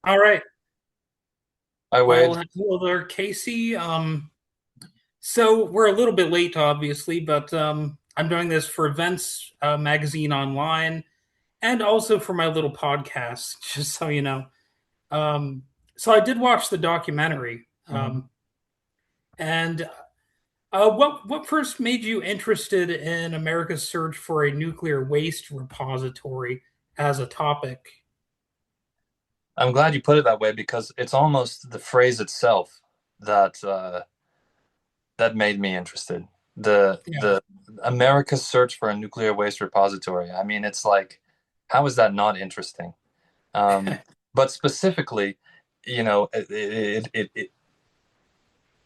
All right. Hi, Wade. Well, hello there, Casey. So we're a little bit late, obviously, but I'm doing this for Events Magazine Online and also for my little podcast, just so you know. Um, so I did watch the documentary. Mhm. And what first made you interested in America's search for a nuclear waste repository as a topic? I'm glad you put it that way because it's almost the phrase itself that that made me interested. Yeah. The America's search for a nuclear waste repository. I mean, it's like, how is that not interesting? Um, but specifically, you know,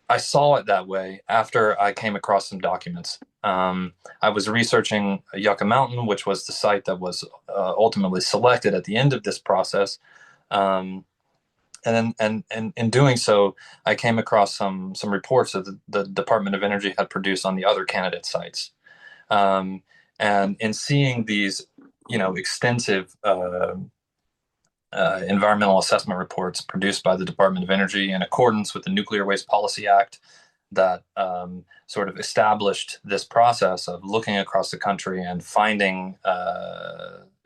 I saw it that way after I came across some documents. I was researching Yucca Mountain, which was the site that was ultimately selected at the end of this process. Um, and in doing so, I came across some reports that the Department of Energy had produced on the other candidate sites. Um, and in seeing these, extensive environmental assessment reports produced by the Department of Energy in accordance with the Nuclear Waste Policy Act that sort of established this process of looking across the country and finding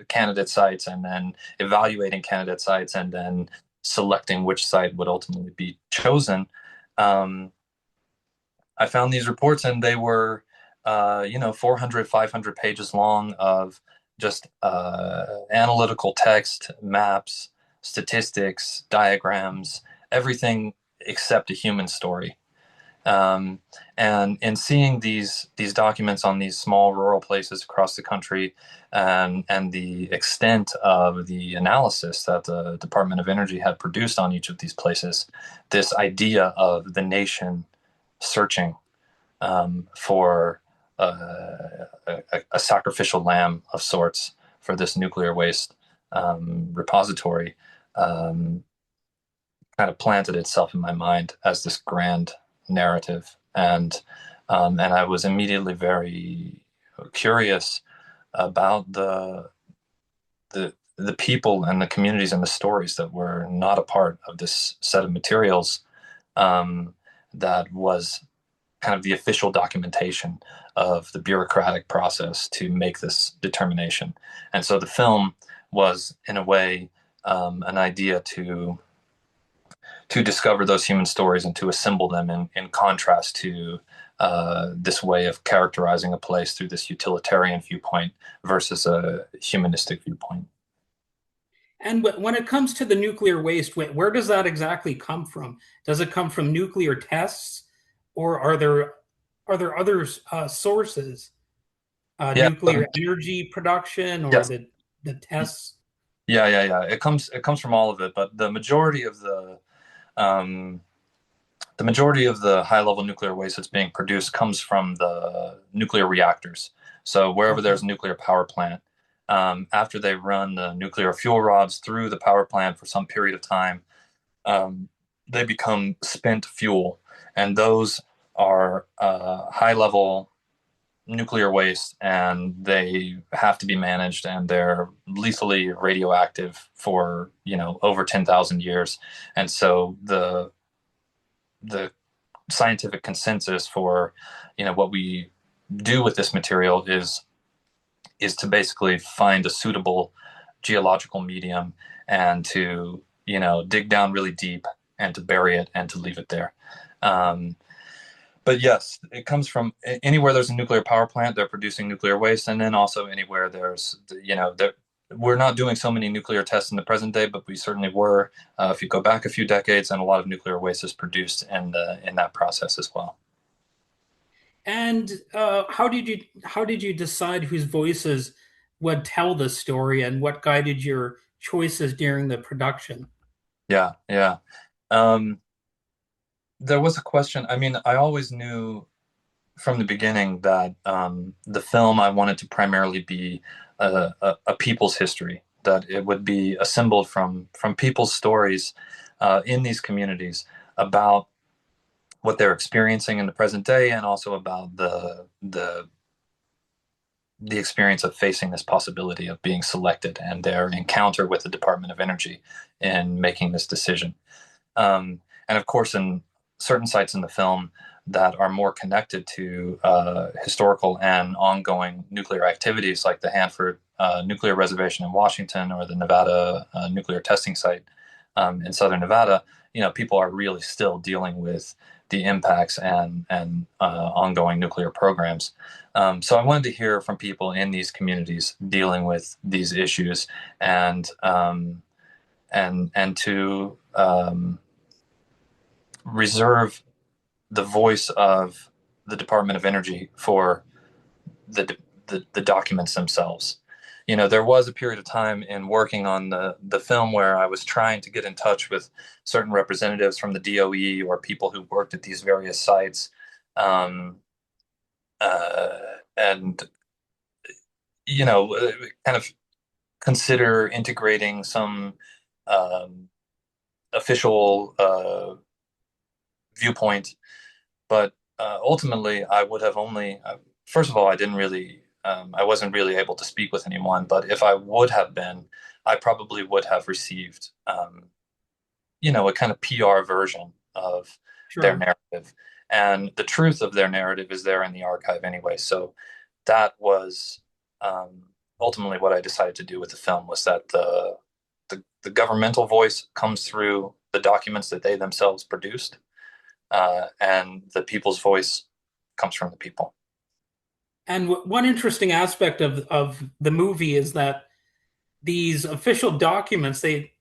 candidate sites and then evaluating candidate sites and then selecting which site would ultimately be chosen. Um, I found these reports and they were, 400, 500 pages long of just analytical text, maps, statistics, diagrams, everything except a human story. Um, and in seeing these documents on these small rural places across the country, and the extent of the analysis that the Department of Energy had produced on each of these places, this idea of the nation searching for a sacrificial lamb of sorts for this nuclear waste repository um, kind of planted itself in my mind as this grand narrative, and I was immediately very curious about the people and the communities and the stories that were not a part of this set of materials um, that was kind of the official documentation of the bureaucratic process to make this determination. And so the film was, in a way, an idea to discover those human stories and to assemble them in contrast to this way of characterizing a place through this utilitarian viewpoint versus a humanistic viewpoint. And when it comes to the nuclear waste, where does that exactly come from? Does it come from nuclear tests, or are there other sources? Yeah. Nuclear energy production, or Yes. the tests? Yeah. It comes from all of it, but um, the majority of the high level nuclear waste that's being produced comes from the nuclear reactors. So wherever Okay. there's a nuclear power plant, after they run the nuclear fuel rods through the power plant for some period of time, um, they become spent fuel, and those are high level nuclear waste, and they have to be managed, and they're lethally radioactive for over 10,000 years. And so the scientific consensus for what we do with this material is to basically find a suitable geological medium and to dig down really deep and to bury it and to leave it there. um, but yes, it comes from anywhere there's a nuclear power plant, they're producing nuclear waste, and then also anywhere there's there we're not doing so many nuclear tests in the present day, but we certainly were if you go back a few decades, and a lot of nuclear waste is produced in that process as well. And how did you decide whose voices would tell the story, and what guided your choices during the production? Yeah. Um, there was a question. I mean, I always knew from the beginning that the film I wanted to primarily be a people's history, that it would be assembled from people's stories in these communities about what they're experiencing in the present day, and also about the the experience of facing this possibility of being selected and their encounter with the Department of Energy in making this decision. And of course, in certain sites in the film that are more connected to historical and ongoing nuclear activities, like the Hanford Nuclear Reservation in Washington or the Nevada nuclear testing site in southern Nevada, people are really still dealing with the impacts and ongoing nuclear programs. So I wanted to hear from people in these communities dealing with these issues, and to reserve the voice of the Department of Energy for the documents themselves. There was a period of time in working on the film where I was trying to get in touch with certain representatives from the DOE or people who worked at these various sites, um, uh, and kind of consider integrating some um, official viewpoint. But ultimately, I would have only, first of all, I wasn't really able to speak with anyone. But if I would have been, I probably would have received, a kind of PR version of their Sure. narrative. And the truth of their narrative is there in the archive anyway. So that was ultimately what I decided to do with the film, was that the governmental voice comes through the documents that they themselves produced, and the people's voice comes from the people. And one interesting aspect of the movie is that these official documents, they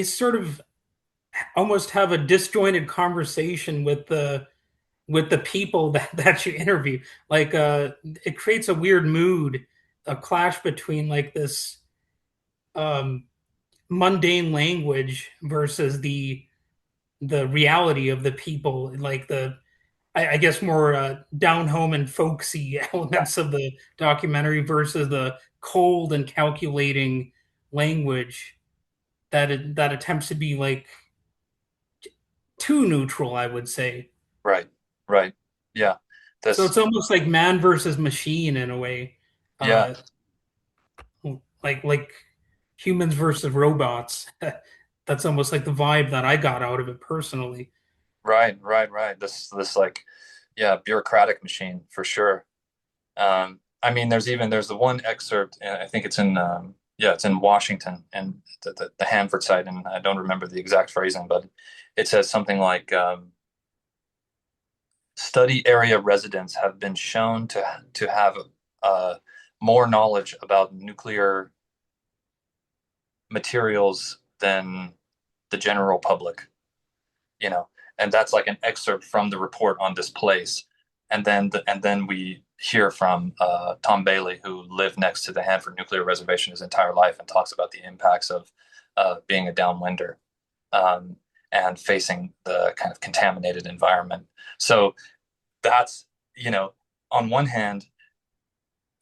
sort of almost have a disjointed conversation with the people that you interview. Like it creates a weird mood, a clash between like this um mundane language versus the reality of the people, like the I guess more down home and folksy Yeah, elements of the documentary versus the cold and calculating language that attempts to be like too neutral, I would say. right, right. Yeah, So this, it's almost like man versus machine in a way, yeah, uh, like humans versus robots. That's almost like the vibe that I got out of it personally. right, right, right. This like, yeah, bureaucratic machine for sure. I mean, there's the one excerpt, and I think it's in, yeah, it's in Washington and the Hanford site, and I don't remember the exact phrasing, but it says something like, study area residents have been shown to have uh, more knowledge about nuclear materials than the general public, you know, and that's like an excerpt from the report on this place. And then we hear from Tom Bailey, who lived next to the Hanford Nuclear Reservation his entire life and talks about the impacts of being a downwinder, um, and facing the kind of contaminated environment. So that's, you know, on one hand,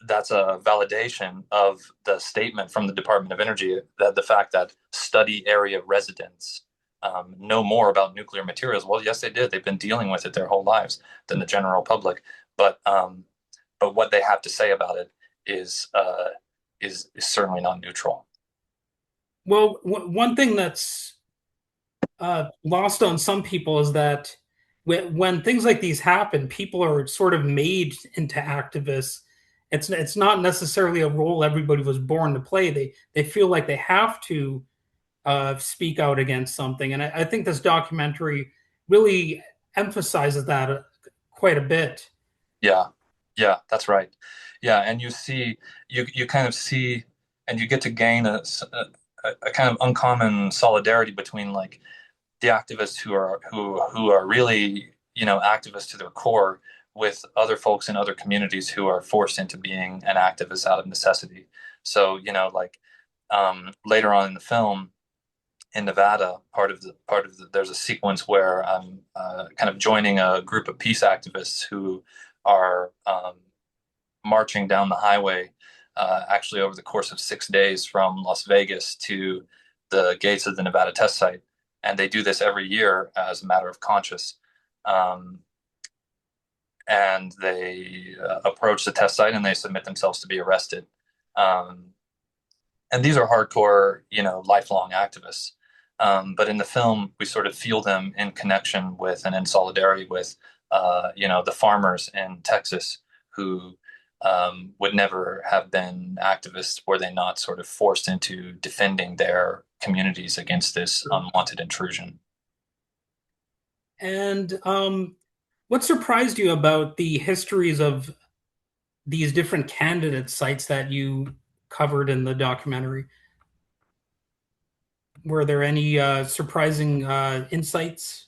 that's a validation of the statement from the Department of Energy, that the fact that study area residents know more about nuclear materials. Well, yes, they did. They've been dealing with it their whole lives than the general public. But what they have to say about it is certainly not neutral. Well, one thing that's lost on some people is that when things like these happen, people are sort of made into activists. It's not necessarily a role everybody was born to play. They feel like they have to speak out against something, and I think this documentary really emphasizes that quite a bit. Yeah, yeah, that's right. Yeah, and you kind of see, and you get to gain a kind of uncommon solidarity between like the activists who are really, activists to their core, with other folks in other communities who are forced into being an activist out of necessity. So, like, later on in the film in Nevada, there's a sequence where I'm kind of joining a group of peace activists who are marching down the highway, actually over the course of 6 days from Las Vegas to the gates of the Nevada test site. And they do this every year as a matter of conscience. Um, and they approach the test site and they submit themselves to be arrested. Um, and these are hardcore, lifelong activists. But in the film, we sort of feel them in connection with and in solidarity with, the farmers in Texas who would never have been activists were they not sort of forced into defending their communities against this unwanted intrusion. And what surprised you about the histories of these different candidate sites that you covered in the documentary? Were there any surprising insights,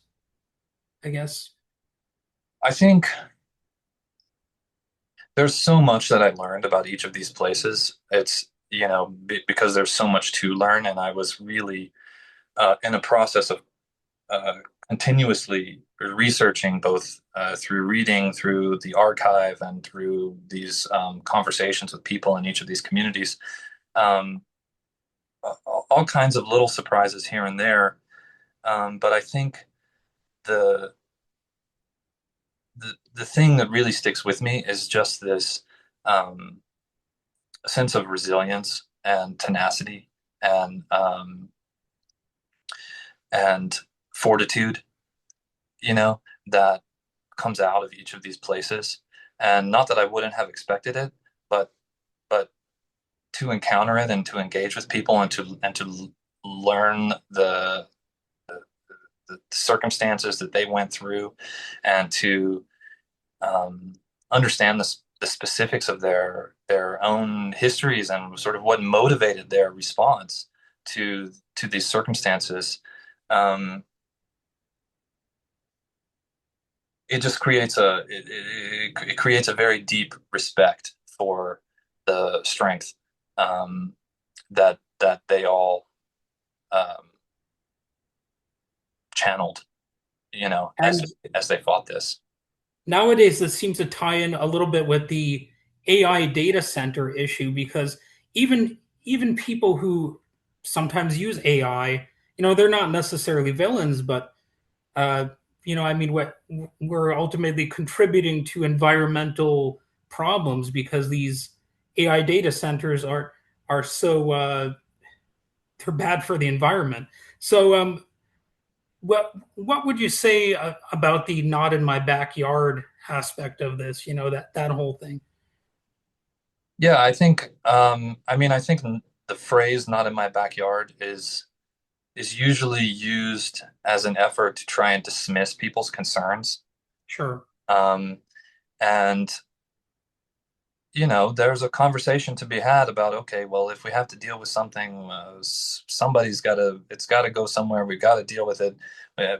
I guess? I think there's so much that I learned about each of these places. It's, because there's so much to learn, and I was really in a process of uh, continuously researching both through reading, through the archive, and through these conversations with people in each of these communities. Um, all kinds of little surprises here and there. But I think the the thing that really sticks with me is just this um, sense of resilience and tenacity and and fortitude, that comes out of each of these places. And not that I wouldn't have expected it, but but to encounter it and to engage with people and to learn the circumstances that they went through and to um, understand the specifics of their own histories and sort of what motivated their response to these circumstances. Um, it just it creates a very deep respect for the strength um, that they all um, channeled, And as they fought this. nowadays, this seems to tie in a little bit with the AI data center issue because even people who sometimes use AI, they're not necessarily villains, but uh, I mean, what we're ultimately contributing to environmental problems because these AI data centers are so they're bad for the environment. So, what would you say about the "not in my backyard" aspect of this? That whole thing. Yeah, I think the phrase "not in my backyard" is usually used as an effort to try and dismiss people's concerns. Sure. Um, and there's a conversation to be had about, okay, well, if we have to deal with something, it's got to go somewhere. We've got to deal with it. Uh,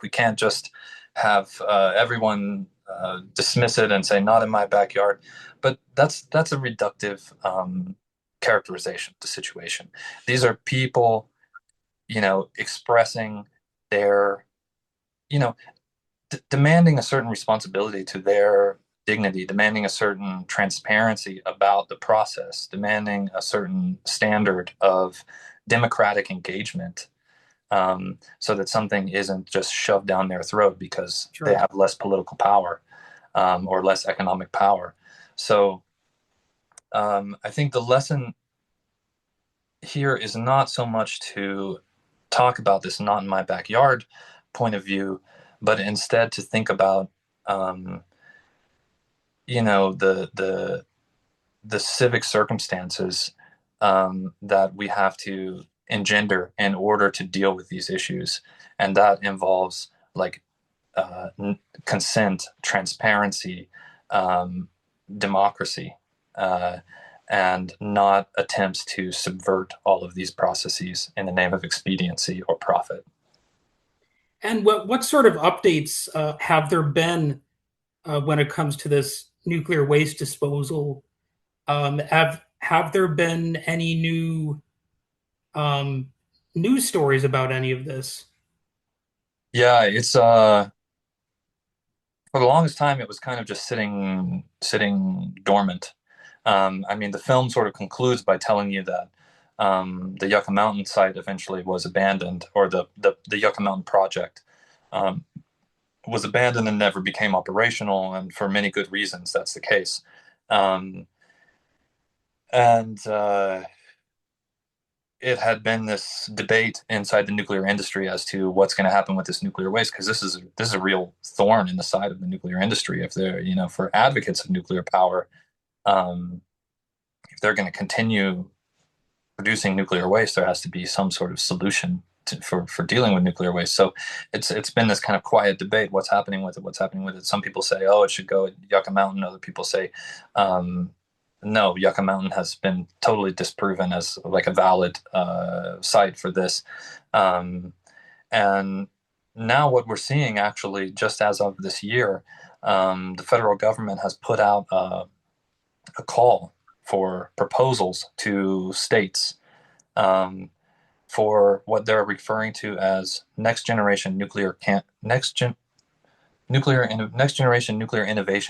we can't just have everyone dismiss it and say, not in my backyard. But that's a reductive characterization of the situation. These are people, expressing their, you know, demanding a certain responsibility to their dignity, demanding a certain transparency about the process, demanding a certain standard of democratic engagement, so that something isn't just shoved down their throat because they Sure. have less political power or less economic power. So I think the lesson here is not so much to talk about this not in my backyard point of view, but instead to think about um, the civic circumstances that we have to engender in order to deal with these issues, and that involves like consent, transparency, um, democracy, uh, and not attempts to subvert all of these processes in the name of expediency or profit. And what sort of updates have there been when it comes to this nuclear waste disposal? Have there been any new um, news stories about any of this? Yeah, it's for the longest time it was kind of just sitting dormant. I mean, the film sort of concludes by telling you that the Yucca Mountain site eventually was abandoned, or the Yucca Mountain project. Um, was abandoned and never became operational, and for many good reasons, that's the case. Um, and It had been this debate inside the nuclear industry as to what's going to happen with this nuclear waste, because this is a real thorn in the side of the nuclear industry. If they're, for advocates of nuclear power, um, if they're going to continue producing nuclear waste, there has to be some sort of solution for dealing with nuclear waste. So it's been this kind of quiet debate. What's happening with it? What's happening with it? Some people say, oh, it should go at Yucca Mountain. Other people say, um, no, Yucca Mountain has been totally disproven as like a valid site for this. Um, and now what we're seeing, actually, just as of this year, the federal government has put out a call for proposals to states, um, for what they're referring to as next generation nuclear innovation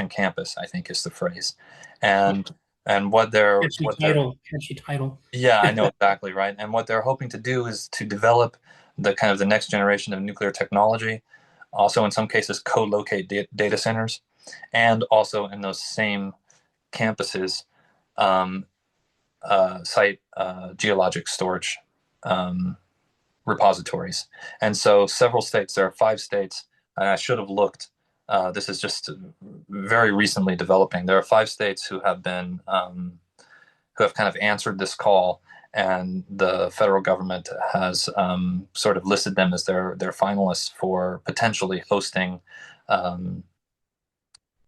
campus, I think is the phrase. And and Catchy what they're title. Catchy title. yeah, I know exactly, right. And what they're hoping to do is to develop the next generation of nuclear technology, also in some cases co-locate data centers, and also in those same campuses, um, site geologic storage um, repositories. And so several states, there are 5 states, and I should have looked. This is just very recently developing. There are 5 states who have kind of answered this call, and the federal government has sort of listed them as their finalists for potentially hosting um,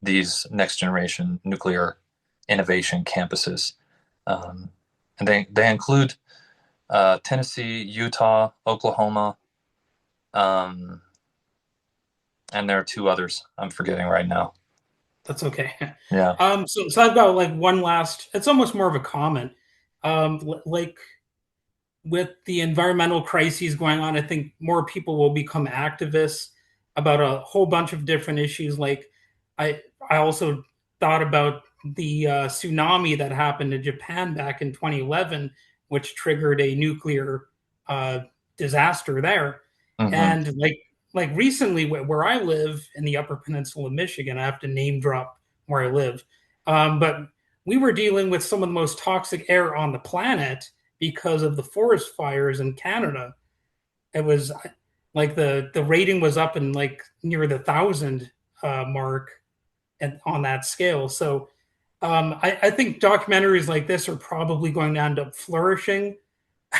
these next generation nuclear innovation campuses. Um, and they include Tennessee, Utah, Oklahoma, um, and there are 2 others I'm forgetting right now. That's okay. Yeah. So I've got like one last. It's almost more of a comment. Like with the environmental crises going on, I think more people will become activists about a whole bunch of different issues. Like I also thought about the tsunami that happened in Japan back in 2011, which triggered a nuclear uh, disaster there. Hmm. And like recently, where I live in the Upper Peninsula of Michigan, I have to name drop where I live, but we were dealing with some of the most toxic air on the planet because of the forest fires in Canada. It was like the rating was up in like near the 1,000 mark on that scale. So I think documentaries like this are probably going to end up flourishing,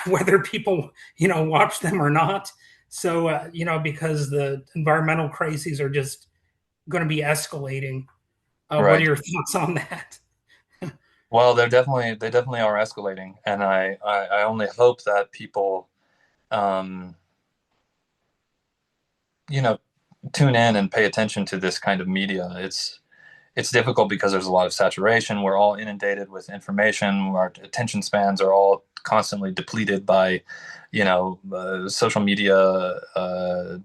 whether people watch them or not. So because the environmental crises are just going to be escalating. What are Right. your thoughts on that? Well, they definitely are escalating, and I only hope that people um, you know tune in and pay attention to this kind of media. It's difficult because there's a lot of saturation. We're all inundated with information. Our attention spans are all constantly depleted by, social media,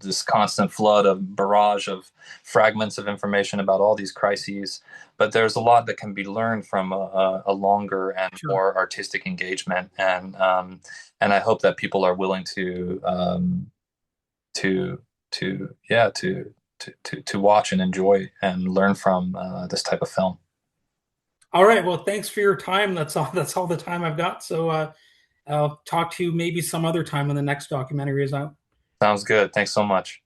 this constant flood of barrage of fragments of information about all these crises. But there's a lot that can be learned from a longer and Sure. more artistic engagement, and I hope that people are willing to yeah to watch and enjoy and learn from this type of film. All right. Well, thanks for your time. That's all. That's all the time I've got. So I'll talk to you maybe some other time when the next documentary is out. Sounds good. Thanks so much.